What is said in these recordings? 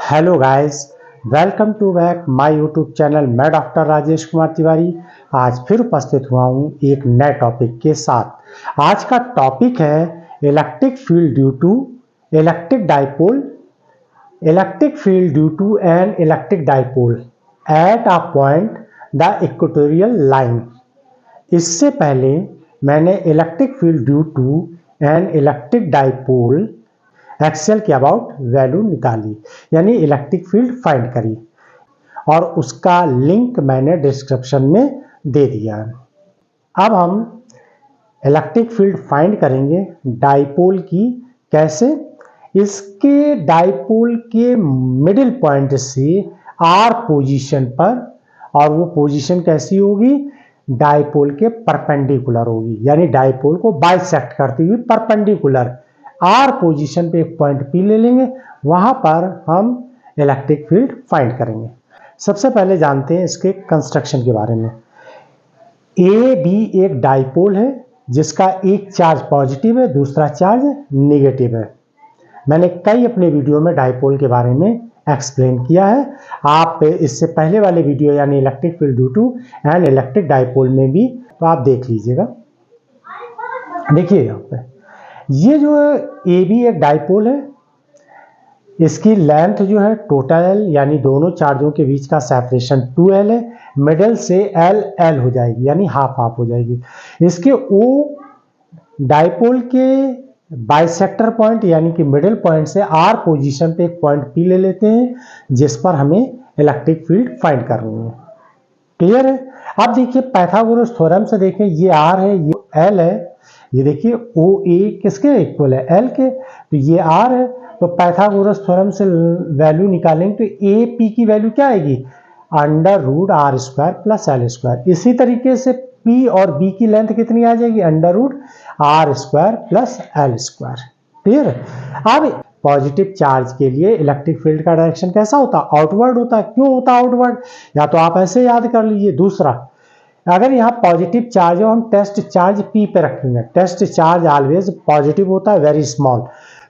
Hello guys, welcome to back my YouTube channel. मैं doctor Rajesh Kumar Tiwari आज फिर उपस्थित हुआ हूँ एक नए टॉपिक के साथ। आज का टॉपिक है electric field due to electric dipole, electric field due to an electric dipole at a point the equatorial line. इससे पहले मैंने electric field due to an electric dipole axial के अबाउट वैल्यू निकाली, यानी इलेक्ट्रिक फील्ड फाइंड करी, और उसका link मैंने डिस्क्रिप्शन में दे दिया। अब हम इलेक्ट्रिक फील्ड फाइंड करेंगे डाइपोल की। कैसे? इसके डाइपोल के मिडिल पॉइंट से आर पोजीशन पर, और वो पोजीशन कैसी होगी? डाइपोल के परपेंडिकुलर होगी, यानी डाइपोल को बाइसेक्ट करती हुई परपेंडिकुलर आर पोजीशन पे एक पॉइंट पी ले लेंगे, वहां पर हम इलेक्ट्रिक फील्ड फाइंड करेंगे। सबसे पहले जानते हैं इसके कंस्ट्रक्शन के बारे में। ए बी एक डाइपोल है जिसका एक चार्ज पॉजिटिव है, दूसरा चार्ज नेगेटिव है। मैंने कई अपने वीडियो में डाइपोल के बारे में एक्सप्लेन किया है। आप इससे पहले वाले वीडियो यानी electric field due to and electric dipole में भी तो आप देख लीजिएगा। देखिए यहाँ पे ये जो है ए बी एक डाइपोल है, इसकी लेंथ जो है टोटल यानी दोनों चार्जों के बीच का सेपरेशन 2L है, मिडल से L L हो जाएगी, यानी हाफ हाफ हो जाएगी। इसके O डाइपोल के बाइसेक्टर पॉइंट यानी कि मिडिल पॉइंट से R पोजीशन पे एक पॉइंट P ले लेते हैं, जिस पर हमें इलेक्ट्रिक फील्ड फाइंड करनी है। क्लियर है? अब देखिए पाइथागोरस थ्योरम से देखें, ये R है, ये L है, ये देखिए ओ ए किसके इक्वल है? एल के, तो ये आर है। तो पाइथागोरस थ्योरम से वैल्यू निकालेंगे तो ए पी की वैल्यू क्या आएगी? Under root R square plus L square. इसी तरीके से पी और बी की लेंथ कितनी आ जाएगी? Under root R square plus L square. Clear है? अब पॉजिटिव चार्ज के लिए इलेक्ट्रिक फील्ड का डायरेक्शन कैसा होता है? आउटवर्ड होता है। क्यों होता है आउटवर्ड? या तो आप ऐसे याद कर लीजिए। दूसरा, अगर यहाँ पॉजिटिव चार्ज हो, हम टेस्ट चार्ज P पे रखेंगे। टेस्ट चार्ज ऑलवेज पॉजिटिव होता है, वेरी स्मॉल।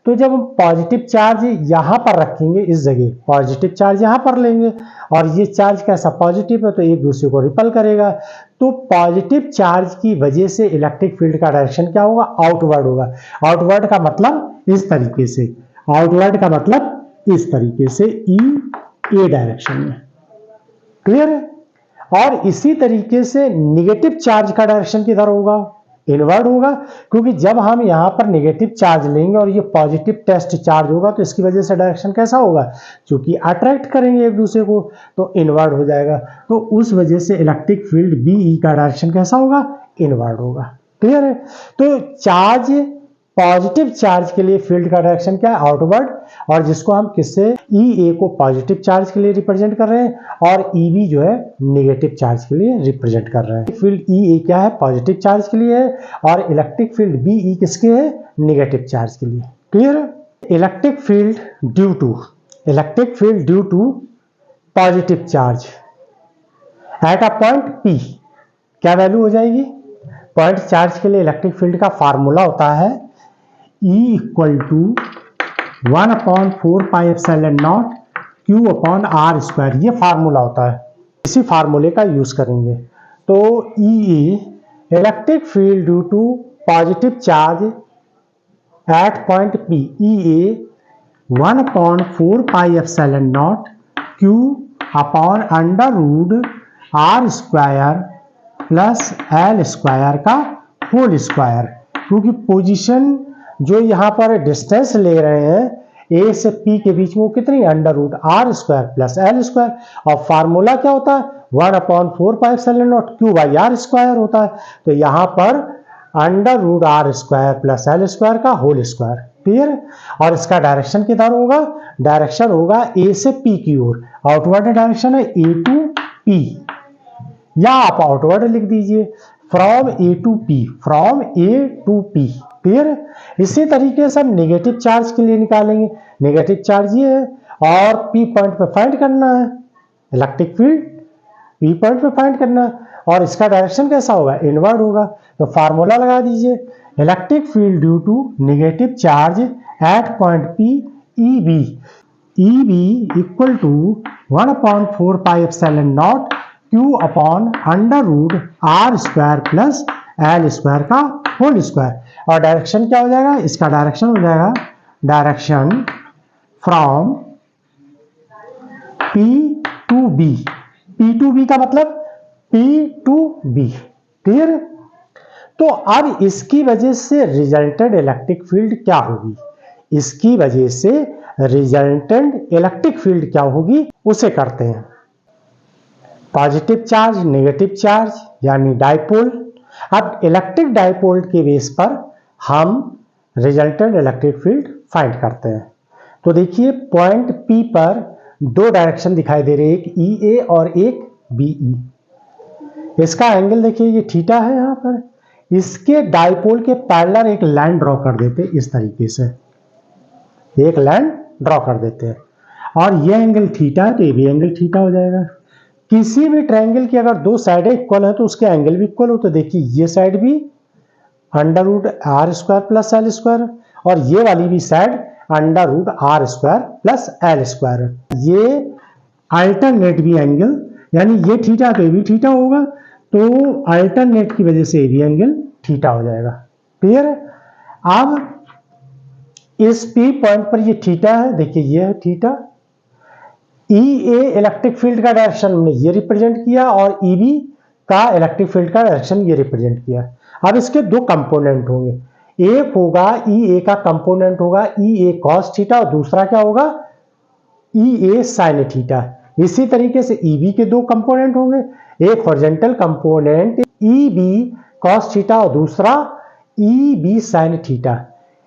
तो जब हम पॉजिटिव चार्ज यहाँ पर रखेंगे, इस जगह पॉजिटिव चार्ज यहाँ पर लेंगे, और ये चार्ज कैसा? पॉजिटिव है, तो एक दूसरे को रिपल करेगा। तो पॉजिटिव चार्ज की वजह से इलेक्ट्रिक फील्ड का डायरेक्शन क्या होगा? आउटवर्ड होगा। आउटवर्ड का मतलब इस तरीके से, आउटवर्ड का मतलब इस तरीके से, E A डायरेक्शन में। क्लियर है? और इसी तरीके से नेगेटिव चार्ज का डायरेक्शन किधर होगा? इनवर्ड होगा, क्योंकि जब हम यहां पर नेगेटिव चार्ज लेंगे और ये पॉजिटिव टेस्ट चार्ज होगा, तो इसकी वजह से डायरेक्शन कैसा होगा? क्योंकि अट्रैक्ट करेंगे एक दूसरे को, तो इनवर्ड हो जाएगा। तो उस वजह से इलेक्ट्रिक फील्ड BE का डायरेक्शन कैसा होगा? इनवर्ड होगा। क्लियर है? तो चार्ज, पॉजिटिव चार्ज के लिए फील्ड का डायरेक्शन क्या है? आउटवर्ड। और जिसको हम किससे? EA को पॉजिटिव चार्ज के लिए रिप्रेजेंट कर रहे हैं, और EB जो है नेगेटिव चार्ज के लिए रिप्रेजेंट कर रहे हैं। फील्ड EA क्या है? पॉजिटिव चार्ज के लिए है, और इलेक्ट्रिक फील्ड BE किसके है? नेगेटिव चार्ज के लिए। क्लियर है? Electric field due to, electric field due to positive charge at a point P क्या वैल्यू हो जाएगी? पॉइंट चार्ज के लिए इलेक्ट्रिक फील्ड का फार्मूला होता है E equal to 1/4 pi epsilon naught Q upon R square. ये फार्मूला होता है, इसी फार्मूले का यूज करेंगे। तो EA electric field due to positive charge at point P, EA 1/4 pi epsilon naught Q upon under root R square plus L square का whole square. क्योंकि पोजीशन जो यहाँ पर डिस्टेंस ले रहे हैं A से P के बीच में, वो कितनी? Under root R square plus L square. और फार्मूला क्या होता है? 1/4 pi epsilon naught Q by R square होता है। तो यहाँ पर under root R square plus L square का होल स्क्वायर। क्लियर? और इसका डायरेक्शन किधर होगा? डायरेक्शन होगा A से P की ओर। आउटवर्ड डायरेक्शन है A टू P, या आप आउटवर्ड लिख दीजिए from A to P, from A to P। Clear? इसी तरीके से हम नेगेटिव चार्ज के लिए निकालेंगे। नेगेटिव चार्ज ये है, और P पॉइंट पे फाइंड करना है इलेक्ट्रिक फील्ड, P पॉइंट पे फाइंड करना है, और इसका डायरेक्शन कैसा होगा? इनवर्ड होगा। तो फार्मूला लगा दीजिए, electric field due to negative charge at point P EB E B equal to 1/4 pi epsilon naught Q upon under root R square plus L square का होल स्क्वायर। और direction क्या हो जाएगा, इसका डायरेक्शन हो जाएगा direction from P to B। P to B का मतलब P टू B, क्लियर। तो अब इसकी वजह से रिजल्टेंट इलेक्ट्रिक फील्ड क्या होगी, इसकी वजह से रिजल्टेंट इलेक्ट्रिक फील्ड क्या होगी उसे करते हैं। पॉजिटिव चार्ज नेगेटिव चार्ज यानी डाइपोल। अब इलेक्ट्रिक डाइपोल के बेस पर हम रिजल्टेंट इलेक्ट्रिक फील्ड फाइंड करते हैं। तो देखिए पॉइंट P पर दो डायरेक्शन दिखाई दे रहे हैं, एक EA और एक BE। इसका एंगल देखिए ये थीटा है, यहां पर इसके डाइपोल के पैरेलल एक लाइन ड्रॉ कर देते हैं, इस तरीके से एक लाइन ड्रॉ कर देते हैं और ये एंगल थीटा है तो ये भी एंगल थीटा हो जाएगा। किसी भी ट्रायंगल की अगर दो साइडें इक्वल है तो उसके एंगल भी इक्वल हो। तो देखिए ये साइड भी under root R square plus L square और ये वाली भी side under root R square plus L square. ये अल्टरनेट भी एंगल, यानी ये थीटा तो ये भी थीटा होगा, तो अल्टरनेट की वजह से ये भी एंगल थीटा हो जाएगा, क्लियर है। अब इस P पॉइंट पर ये थीटा है, देखिए ये है थीटा। EA इलेक्ट्रिक फील्ड का डायरेक्शन हमने ये रिप्रेजेंट किया और EB का इलेक्ट्रिक फील्ड का डायरेक्शन ये रिप्रेजेंट किया। अब इसके दो कंपोनेंट होंगे, एक होगा EA का कंपोनेंट होगा EA cos थीटा और दूसरा क्या होगा EA sin थीटा। इसी तरीके से EB के दो कंपोनेंट होंगे, एक horizontal component EB cos theta और दूसरा EB sin theta.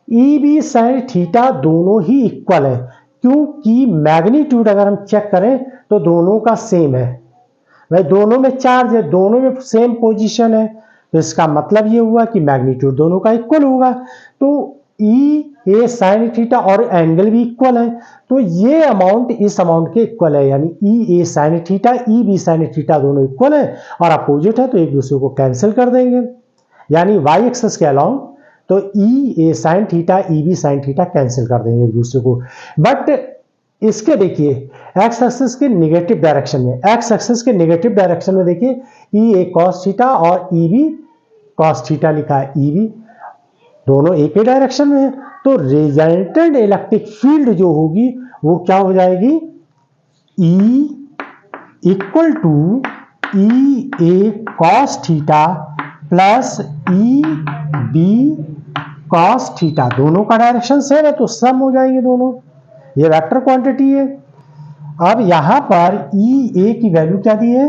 EB sin theta दोनों ही इक्वल है क्योंकि मैग्नीट्यूड अगर हम चेक करें तो दोनों का सेम है, भाई दोनों में चार्ज है, दोनों में सेम पोजीशन है, तो इसका मतलब ये हुआ कि मैग्नीट्यूड दोनों का इक्वल होगा। तो EA sin थीटा और एंगल भी इक्वल है, तो ये अमाउंट इस अमाउंट के इक्वल है, यानी EA sin theta EB sin theta दोनों इक्वल है और अपोजिट है तो एक दूसरे को कैंसिल कर देंगे, यानी y एक्सिस के अलाउंग तो EA sin theta EB sin theta cancel कर देंगे एक दूसरे को। बट इसके देखिए एक्स एक्सिस के नेगेटिव डायरेक्शन में, एक्स एक्सिस के नेगेटिव डायरेक्शन में देखिए EA cos थीटा और EB cos थीटा लिखा है, EB दोनों एक ही डायरेक्शन में है, तो रिजल्टेंट इलेक्ट्रिक फील्ड जो होगी वो क्या हो जाएगी, E equal to EA cos theta plus EB cos theta. दोनों का डायरेक्शन सेम है तो सम हो जाएंगे दोनों, ये वेक्टर क्वांटिटी है। अब यहां पर EA की वैल्यू क्या दी है,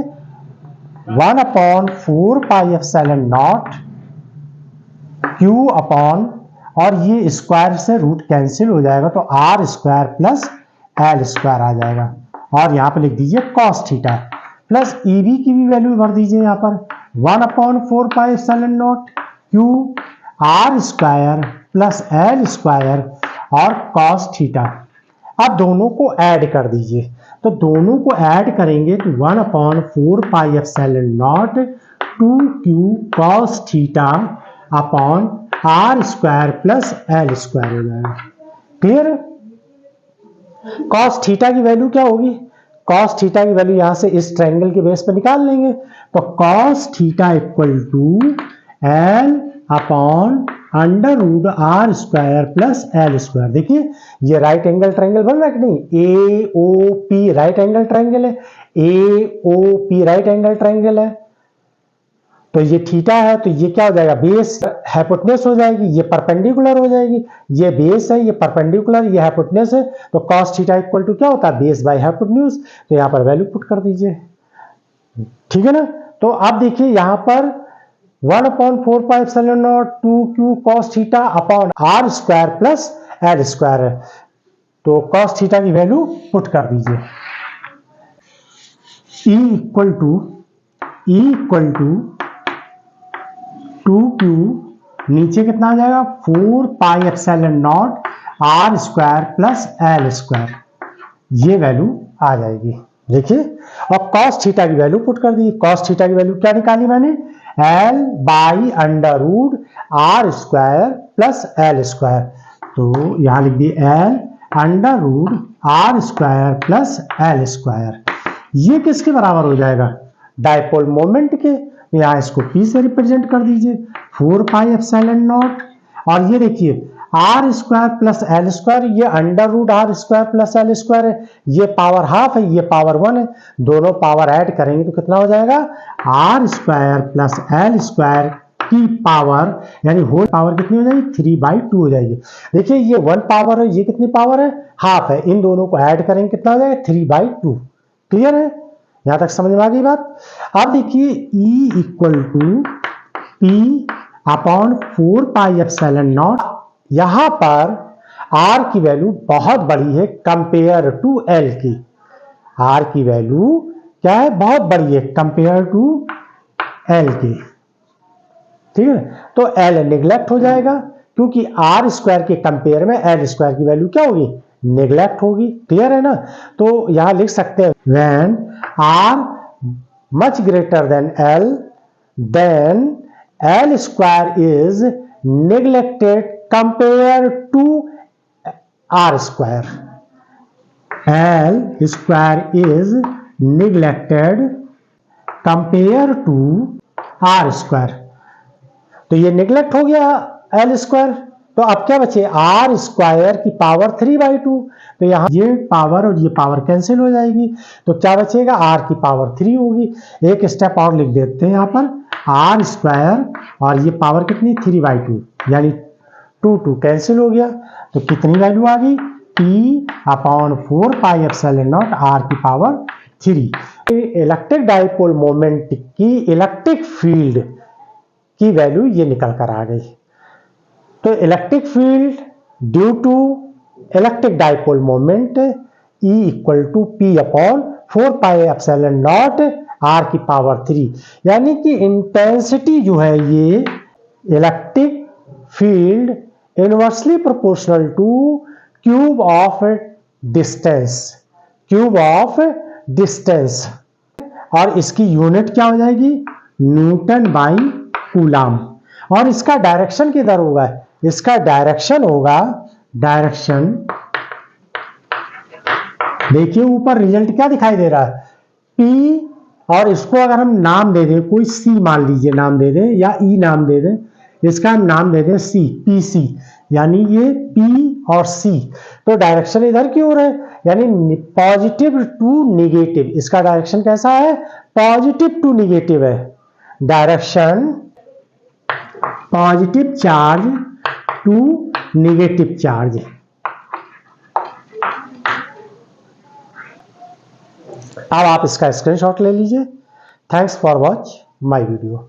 1/4 pi epsilon naught Q upon, और ये स्क्वायर से रूट कैंसिल हो जाएगा तो R square plus L square आ जाएगा और यहां पर लिख दीजिए cos थीटा प्लस EB की भी वैल्यू भर दीजिए यहां पर 1/4 pi epsilon naught Q R square plus L square और cos थीटा। अब दोनों को ऐड कर दीजिए, तो दोनों को ऐड करेंगे तो 1/4 pi epsilon naught 2Q cos theta upon R square plus L square हो जाएगा, क्लियर। cos थीटा की वैल्यू क्या होगी, cos थीटा की वैल्यू यहां से इस ट्रायंगल के बेस पर निकाल लेंगे, तो cos theta equal to L upon under root R square plus L square. देखिए ये राइट एंगल ट्रायंगल बन रहा है कि नहीं, AOP राइट एंगल ट्रायंगल है, AOP राइट एंगल ट्रायंगल है, तो ये थीटा है तो ये क्या हो जाएगा, बेस हाइपोटेनस हो जाएगी, ये परपेंडिकुलर हो जाएगी, ये बेस है ये परपेंडिकुलर ये हाइपोटेनस है, तो cos थीटा इक्वल टू क्या होता है, बेस बाय हाइपोटेन्यूज। तो यहां पर वैल्यू पुट कर दीजिए, ठीक है ना। तो आप देखिए यहां पर 1/4 pi epsilon naught 2Q cos theta upon R square plus L square है, तो cos थीटा की वैल्यू पुट कर दीजिए। E इक्वल टू 2Q नीचे कितना आ जाएगा 4 pi epsilon naught R square plus L square, ये वैल्यू आ जाएगी। देखिए और cos थीटा की वैल्यू पुट कर दी, cos थीटा की वैल्यू क्या निकाली मैंने, L by under root R square plus L square, तो यहां लिख दिए L under root R square plus L square. ये किसके बराबर हो जाएगा? डायपोल मोमेंट के। यहाँ इसको P से रिप्रेजेंट कर दीजिए, 4 पाई एप्सिलॉन नॉट। और ये देखिए R square plus L square, ये under root R square plus L square है, ये पावर हाफ है, ये पावर 1 है। दोनों पावर ऐड करेंगे तो कितना हो जाएगा? R square plus L square की पावर, यानी होल पावर कितनी हो जाएगी? 3/2 हो जाएगी। देखिए ये 1 पावर है, ये कितनी पावर है? हाफ है। इन दोनों को ऐड करेंगे कितना हो जाएगा? 3/2। क्लियर है? यहां तक समझ में आ गई बात? अब देखिए E equal to P upon 4 pi epsilon naught. यहां पर R की वैल्यू बहुत बड़ी है कंपेयर टू L की। R की वैल्यू क्या है? बहुत बड़ी है कंपेयर टू L की। ठीक है, तो L निगलेक्ट हो जाएगा, क्योंकि R स्क्वायर के कंपेयर में L स्क्वायर की वैल्यू क्या होगी? निगलेक्ट होगी। क्लियर है ना? तो यहां लिख सकते हैं when R much greater than L, then L square is neglected compared to R square. L square is neglected compared to R square. तो ये निगलेक्ट हो गया L स्क्वायर। तो अब क्या बचे? आर स्क्वायर की पावर 3/2। तो यहाँ ये पावर और ये पावर कैंसिल हो जाएगी, तो क्या बचेगा? आर की पावर 3 होगी। एक स्टेप और लिख देते हैं यहाँ पर, आर स्क्वायर और ये पावर कितनी? 3/2, यानी 2 कैंसिल हो गया। तो कितनी वैल्यू आ गई? P upon 4 pi epsilon naught R की पावर 3। इलेक्ट्रिक डाइपोल मोमेंट की इलेक्ट्रिक फील्ड की वैल्यू ये निकल कर आ गई। तो electric field due to electric dipole moment E equal to P upon 4 pi epsilon naught R की पावर 3, यानी कि इंटेंसिटी जो है ये electric field inversely proportional to cube of distance, cube of distance. और इसकी यूनिट क्या हो जाएगी? Newton by coulomb. और इसका डायरेक्शन किधर होगा? इसका डायरेक्शन होगा, डायरेक्शन देखिए ऊपर रिजल्ट क्या दिखाई दे रहा है? P, और इसको अगर हम नाम दे दें, कोई C मान लीजिए नाम दे दें, या E नाम दे दें, इसका हम नाम दे दें C, PC, यानी ये P और C। तो डायरेक्शन इधर की ओर है, यानी पॉजिटिव टू निगेटिव। इसका डायरेक्शन कैसा है? पॉजिटिव टू निगेटिव है। Direction positive charge to negative charge. अब आप इसका स्क्रीनशॉट ले लीजिए। Thanks for watch my video.